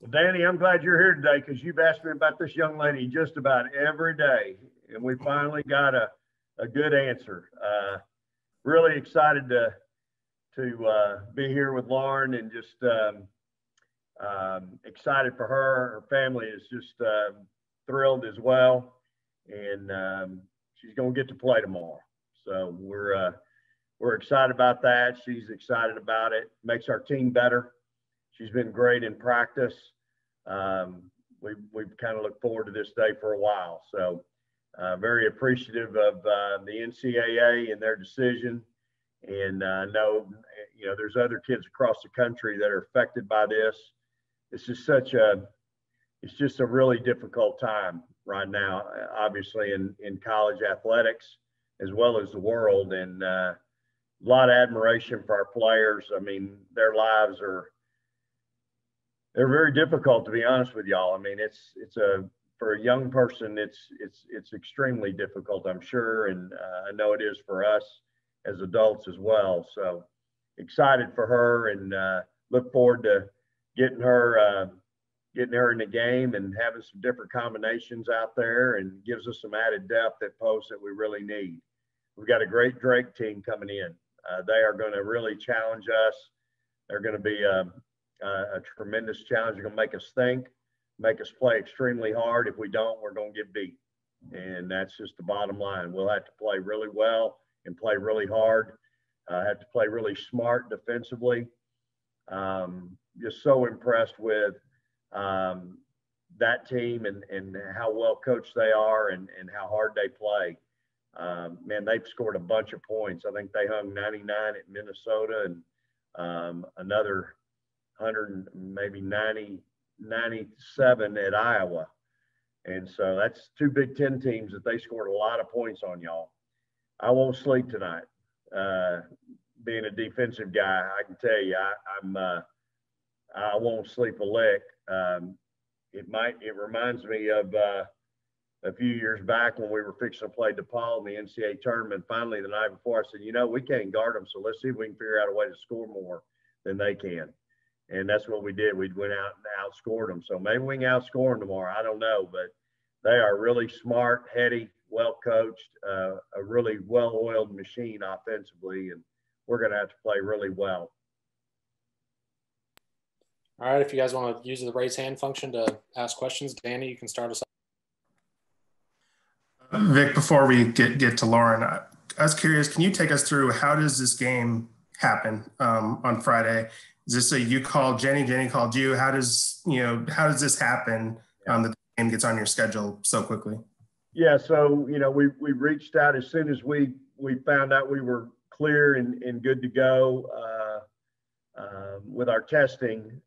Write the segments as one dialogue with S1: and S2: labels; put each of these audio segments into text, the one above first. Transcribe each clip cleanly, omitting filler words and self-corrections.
S1: Well, Danny, I'm glad you're here today because you've asked me about this young lady just about every day, and we finally got a good answer. Really excited to be here with Lauren, and just excited for her. Her family is just thrilled as well, and she's going to get to play tomorrow. So we're excited about that. She's excited about it. Makes our team better. She's been great in practice. We've kind of looked forward to this day for a while. So very appreciative of the NCAA and their decision. And I know, there's other kids across the country that are affected by this. It's just a really difficult time right now, obviously in college athletics as well as the world. And a lot of admiration for our players. I mean, their lives they're very difficult, to be honest with y'all. I mean, for a young person, it's extremely difficult, I'm sure. And I know it is for us as adults as well. So excited for her, and look forward to getting her in the game and having some different combinations out there, and gives us some added depth at posts that we really need. We've got a great Drake team coming in. They are going to really challenge us. They're going to be a tremendous challenge. They're going to make us think, make us play extremely hard. If we don't, we're going to get beat. And that's just the bottom line. We'll have to play really well and play really hard. Have to play really smart defensively. Just so impressed with that team and how well coached they are, and how hard they play. Man, they've scored a bunch of points. I think they hung 99 at Minnesota, and another 100, maybe 90, 97 at Iowa. And so that's two Big Ten teams that they scored a lot of points on, y'all. I won't sleep tonight. Being a defensive guy, I can tell you, I won't sleep a lick. It reminds me of a few years back when we were fixing to play DePaul in the NCAA tournament. Finally, the night before, I said, we can't guard them, so let's see if we can figure out a way to score more than they can. And that's what we did. We went out and outscored them. So maybe we can outscore them tomorrow. I don't know, but they are really smart, heady, well-coached, a really well-oiled machine offensively, and we're going to have to play really well.
S2: All right, if you guys want to use the raise hand function to ask questions, Danny, you can start us off.
S3: Vic, before we get to Lauren, I was curious, can you take us through how does this game happen on Friday? Is this you called Jenny called you? How does this happen that the game gets on your schedule so quickly?
S1: Yeah, so we reached out as soon as we found out we were clear and good to go with our testing.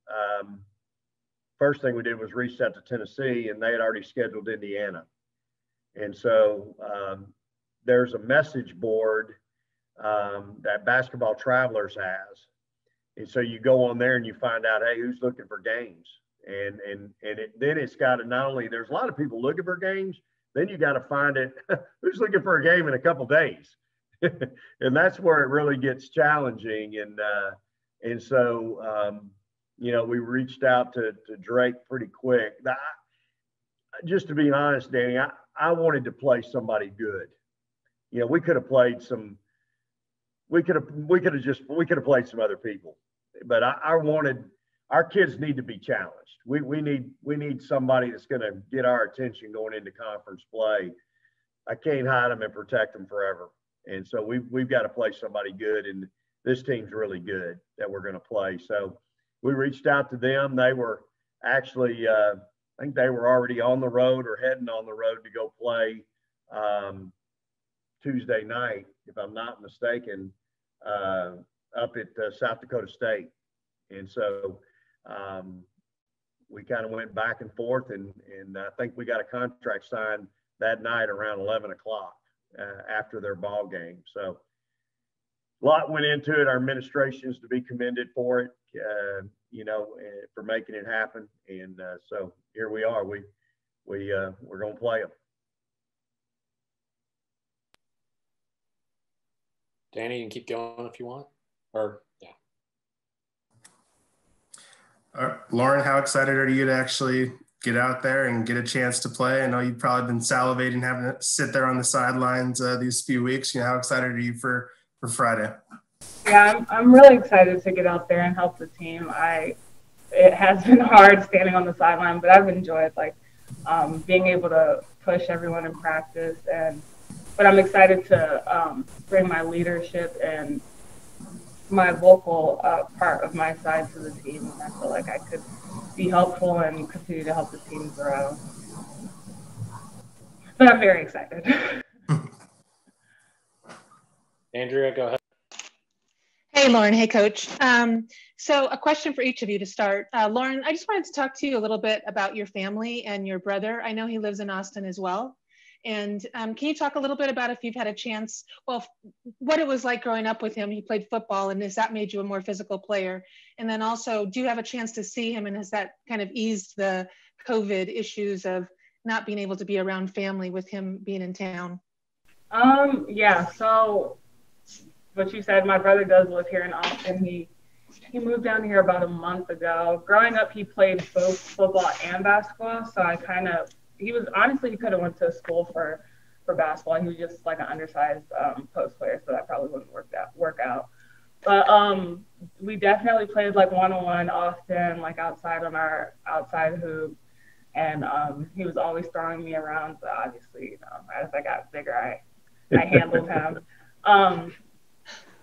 S1: First thing we did was reach out to Tennessee, and they had already scheduled Indiana. And so there's a message board that Basketball Travelers has. And so you go on there and you find out, hey, who's looking for games? And then it's got to not only, there's a lot of people looking for games, then you got to find it, who's looking for a game in a couple days? And that's where it really gets challenging. And so, we reached out to Drake pretty quick. Just to be honest, Danny, I wanted to play somebody good. We could have played we could have played some other people, but I wanted, our kids need to be challenged. We need somebody that's going to get our attention going into conference play. I can't hide them and protect them forever. And so we've got to play somebody good, and this team's really good that we're going to play. So we reached out to them. They were actually, I think they were already on the road or heading on the road to go play Tuesday night, if I'm not mistaken, up at South Dakota State. And so we kind of went back and forth, and I think we got a contract signed that night around 11 o'clock after their ball game. So a lot went into it. Our administration is to be commended for it, for making it happen. And so here we are. We're going to play them.
S2: Danny, you can keep going if you want. Or, yeah.
S3: Lauren, how excited are you to actually get out there and get a chance to play? I know you've probably been salivating having to sit there on the sidelines these few weeks. How excited are you for Friday?
S4: Yeah, I'm really excited to get out there and help the team. It has been hard standing on the sideline, but I've enjoyed being able to push everyone in practice, but I'm excited to bring my leadership and my vocal part of my side to the team, and I feel like I could be helpful and continue to help the team grow. But I'm very excited.
S2: Andrea, go ahead.
S5: Hey, Lauren. Hey, Coach. So a question for each of you to start. Lauren, I just wanted to talk to you a little bit about your family and your brother. I know he lives in Austin as well. And can you talk a little bit about if you've had a chance, what it was like growing up with him? He played football, and has that made you a more physical player? And then also, do you have a chance to see him, and has that kind of eased the COVID issues of not being able to be around family with him being in town?
S4: Yeah, so what you said, my brother does live here in Austin. He moved down here about a month ago. Growing up, he played both football and basketball, so he could have went to school for basketball. He was just like an undersized post player, so that probably wouldn't work out. But we definitely played one-on-one often, outside on our outside hoop, and he was always throwing me around. But obviously, as I got bigger, I handled him.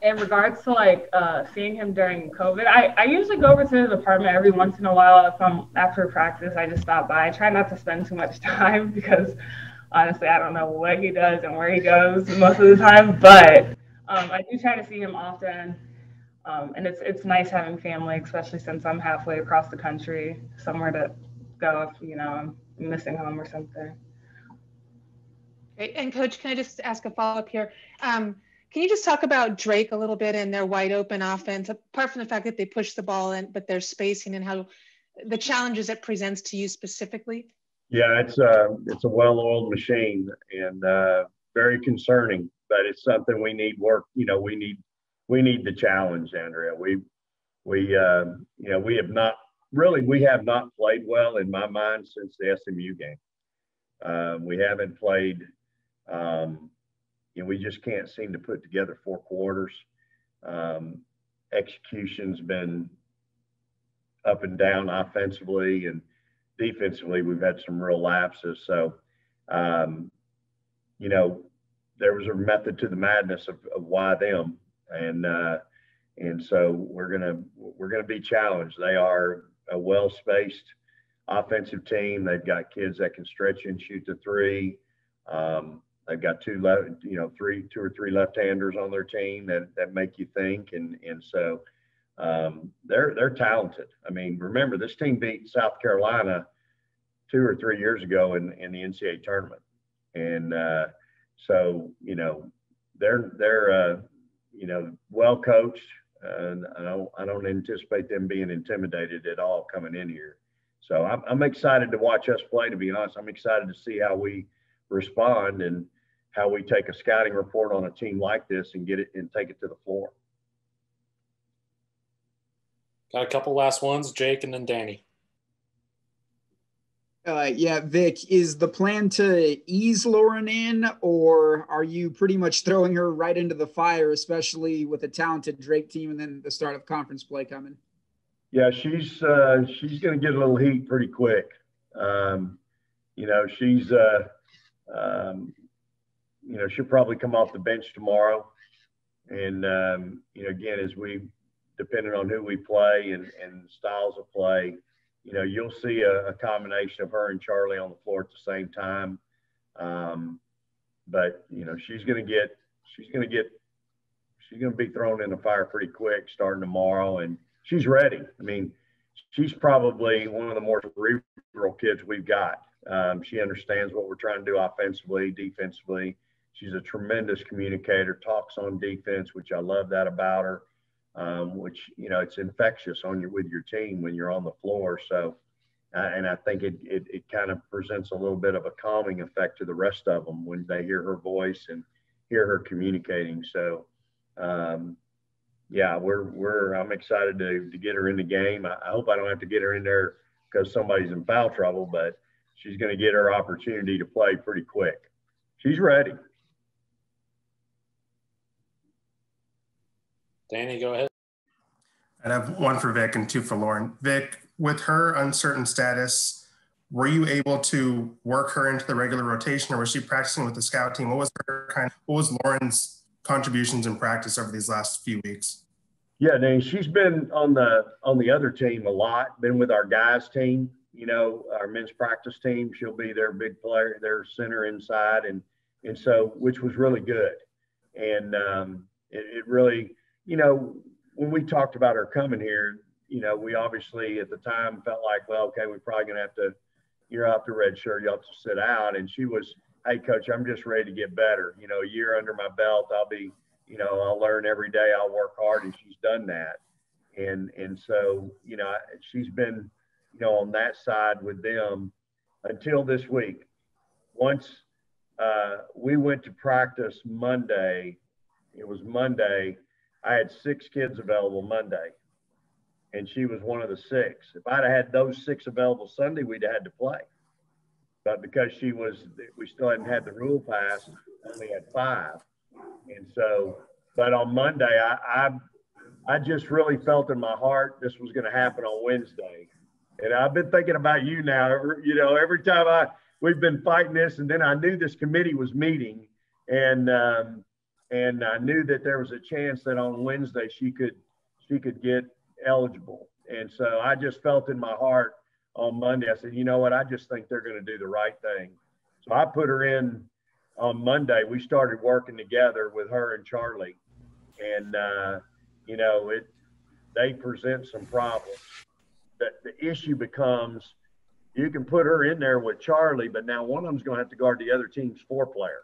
S4: In regards to seeing him during COVID, I usually go over to the department every once in a while. If I'm after practice, I just stop by. I try not to spend too much time because honestly, I don't know what he does and where he goes most of the time. But I do try to see him often, and it's nice having family, especially since I'm halfway across the country, somewhere to go if I'm missing home or something.
S5: Great. And Coach, can I just ask a follow-up here? Can you just talk about Drake a little bit and their wide open offense, apart from the fact that they push the ball in, but their spacing and how the challenges it presents to you specifically?
S1: Yeah, it's a well-oiled machine and very concerning, but it's something we need work. We need the challenge, Andrea. We have not played well in my mind since the SMU game. We haven't played. We just can't seem to put together 4 quarters. Execution's been up and down offensively, and defensively we've had some real lapses. So, there was a method to the madness of why them, and so we're gonna be challenged. They are a well-spaced offensive team. They've got kids that can stretch and shoot the three. They've got two or three left-handers on their team that make you think, and so they're talented. I mean, remember, this team beat South Carolina 2 or 3 years ago in the NCAA tournament, and so they're well coached, and I don't anticipate them being intimidated at all coming in here. So I'm excited to watch us play. To be honest, I'm excited to see how we respond and how we take a scouting report on a team like this and get it and take it to the floor.
S2: Got a couple last ones, Jake and then Danny.
S6: Yeah, Vic, is the plan to ease Lauren in, or are you pretty much throwing her right into the fire, especially with a talented Drake team and then the start of conference play coming?
S1: Yeah, she's going to get a little heat pretty quick. She'll probably come off the bench tomorrow. And, again, depending on who we play and styles of play, you'll see a combination of her and Charlie on the floor at the same time. But she's going to be thrown in the fire pretty quick starting tomorrow. And she's ready. I mean, she's probably one of the more cerebral kids we've got. She understands what we're trying to do offensively, defensively. She's a tremendous communicator, talks on defense, which I love that about her, which, it's infectious with your team when you're on the floor. So, and I think it kind of presents a little bit of a calming effect to the rest of them when they hear her voice and hear her communicating. So, yeah, I'm excited to get her in the game. I hope I don't have to get her in there because somebody's in foul trouble, but she's going to get her opportunity to play pretty quick. She's ready.
S2: Danny, go ahead.
S3: I'd have one for Vic and two for Lauren. Vic, with her uncertain status, were you able to work her into the regular rotation, or was she practicing with the scout team? What was Lauren's contributions in practice over these last few weeks?
S1: Yeah, Danny, she's been on the other team a lot. Been with our guys team, our men's practice team. She'll be their big player, their center inside, and so which was really good. And it really, when we talked about her coming here, we obviously at the time felt like, well, okay, we're probably gonna have to, you're off the red shirt, you have to sit out. And she was, hey, coach, I'm just ready to get better. A year under my belt, I'll learn every day. I'll work hard, and she's done that. And so, she's been, on that side with them until this week. Once we went to practice Monday, it was Monday. I had 6 kids available Monday, and she was one of the 6. If I'd have had those 6 available Sunday, we'd have had to play. But because we still hadn't had the rule passed, only had 5. And so, but on Monday, I just really felt in my heart this was going to happen on Wednesday. And I've been thinking about you now. Every time we've been fighting this, and then I knew this committee was meeting, and I knew that there was a chance that on Wednesday she could get eligible. And so I just felt in my heart on Monday. I said, you know what? I just think they're going to do the right thing. So I put her in on Monday. We started working together with her and Charlie, and they present some problems. That the issue becomes, you can put her in there with Charlie, but now one of them's going to have to guard the other team's 4 player.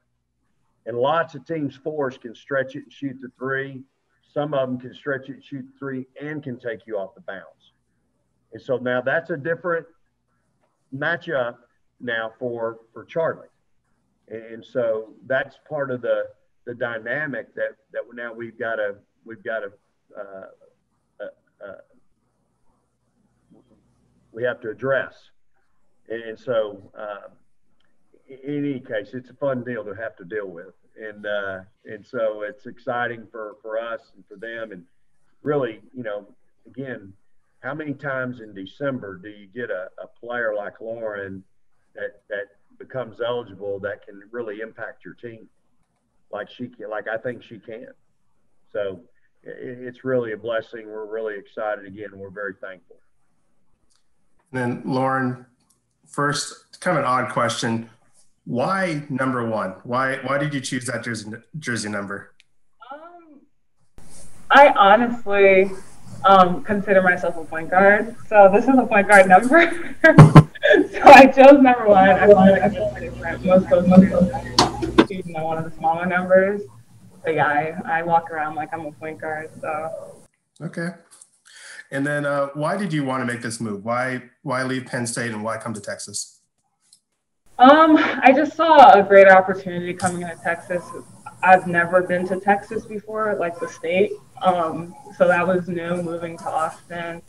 S1: And lots of teams' 4s can stretch it and shoot the 3. Some of them can stretch it and shoot the 3 and can take you off the bounce. And so now that's a different matchup now for Charlie. And so that's part of the dynamic that now we've got to we have to address. And so in any case, it's a fun deal to have to deal with. And so it's exciting for us and for them. And really, again, how many times in December do you get a player like Lauren that becomes eligible that can really impact your team like I think she can. So it's really a blessing. We're really excited again, and we're very thankful.
S3: And then Lauren, first, kind of an odd question. Why number 1? Why did you choose that jersey number?
S4: I honestly consider myself a point guard, so this is a point guard number. So I chose number 1. I wanted to be different. Most of those choosing one of the smaller numbers. But yeah, I walk around like I'm a point guard. So.
S3: Okay. And then why did you want to make this move? Why leave Penn State and why come to Texas?
S4: I just saw a great opportunity coming into Texas. I've never been to Texas before, like the state. So that was new, moving to Austin.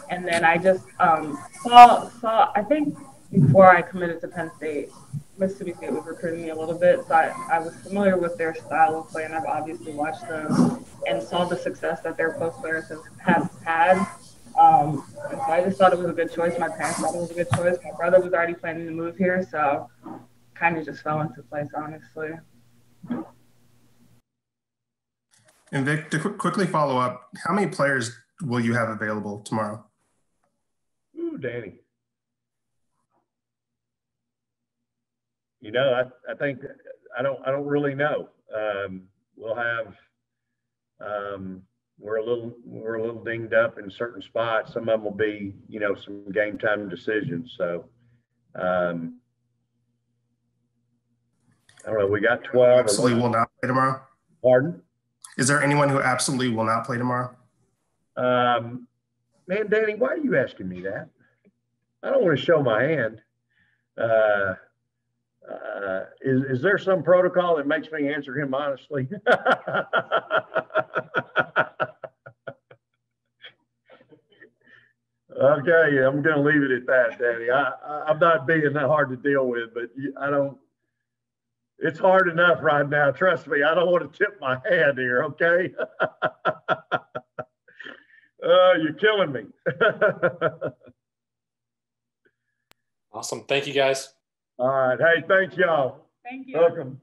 S4: And then I just saw, I think before I committed to Penn State, Mississippi State was recruiting me a little bit. So I was familiar with their style of play, and I've obviously watched them and saw the success that their post players have had. And so I just thought it was a good choice. My parents thought it was a good choice. My brother was already planning to move here, so kind of just fell into place, honestly.
S3: And Vic, to quickly follow up, how many players will you have available tomorrow?
S1: Ooh, Danny. I think I don't really know. We'll have we're a little dinged up in certain spots. Some of them will be, some game time decisions. So I don't know. We got 12.
S3: Absolutely will not play tomorrow.
S1: Pardon?
S3: Is there anyone who absolutely will not play tomorrow?
S1: Man, Danny, why are you asking me that? I don't want to show my hand. Is there some protocol that makes me answer him honestly? Okay, I'm going to leave it at that, Daddy. I'm not being that hard to deal with, but I don't. It's hard enough right now. Trust me. I don't want to tip my hand here. Okay. You're killing me.
S2: Awesome. Thank you, guys.
S1: All right. Hey, thanks, y'all.
S4: Thank you.
S1: Welcome.